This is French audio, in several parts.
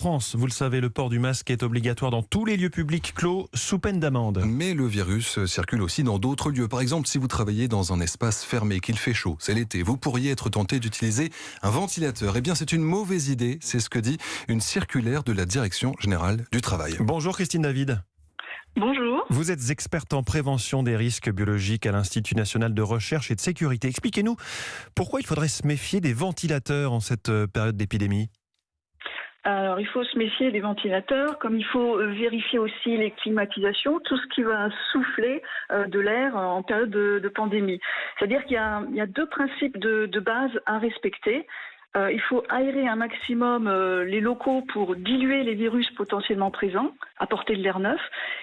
France, vous le savez, le port du masque est obligatoire dans tous les lieux publics clos sous peine d'amende. Mais le virus circule aussi dans d'autres lieux. Par exemple, si vous travaillez dans un espace fermé, qu'il fait chaud, c'est l'été, vous pourriez être tenté d'utiliser un ventilateur. Eh bien, c'est une mauvaise idée, c'est ce que dit une circulaire de la Direction générale du travail. Bonjour Christine David. Bonjour. Vous êtes experte en prévention des risques biologiques à l'Institut national de recherche et de sécurité. Expliquez-nous pourquoi il faudrait se méfier des ventilateurs en cette période d'épidémie. Alors, il faut se méfier des ventilateurs, comme il faut vérifier aussi les climatisations, tout ce qui va souffler de l'air en période de pandémie. C'est-à-dire qu'il y a deux principes de base à respecter. Il faut aérer un maximum les locaux pour diluer les virus potentiellement présents, apporter de l'air neuf,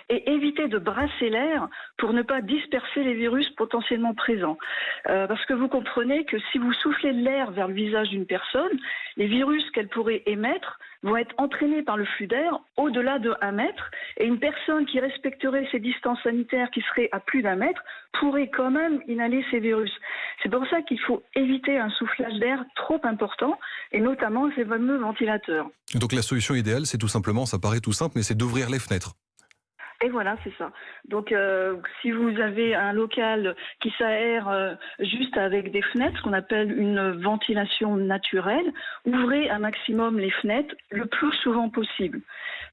et éviter de brasser l'air pour ne pas disperser les virus potentiellement présents. Parce que vous comprenez que si vous soufflez de l'air vers le visage d'une personne, les virus qu'elle pourrait émettre vont être entraînés par le flux d'air au-delà de 1 mètre, et une personne qui respecterait ces distances sanitaires qui seraient à plus d'1 mètre pourrait quand même inhaler ces virus. C'est pour ça qu'il faut éviter un soufflage d'air trop important, et notamment ces fameux ventilateurs. Donc la solution idéale, c'est tout simplement, ça paraît tout simple, mais c'est d'ouvrir les fenêtres. Et voilà, c'est ça. Donc, si vous avez un local qui s'aère juste avec des fenêtres, ce qu'on appelle une ventilation naturelle, ouvrez un maximum les fenêtres le plus souvent possible.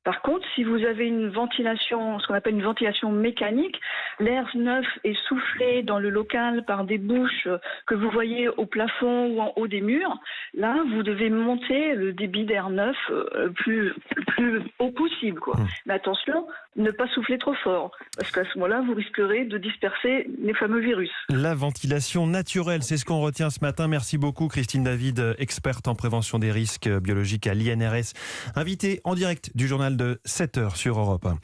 Par contre, si vous avez une ventilation, ce qu'on appelle une ventilation mécanique, l'air neuf est soufflé dans le local par des bouches que vous voyez au plafond ou en haut des murs. Là, vous devez monter le débit d'air neuf plus haut possible, quoi. Mais attention, ne pas souffler trop fort, parce qu'à ce moment-là, vous risquerez de disperser les fameux virus. La ventilation naturelle, c'est ce qu'on retient ce matin. Merci beaucoup Christine David, experte en prévention des risques biologiques à l'INRS, invitée en direct du journal de 7h sur Europe 1.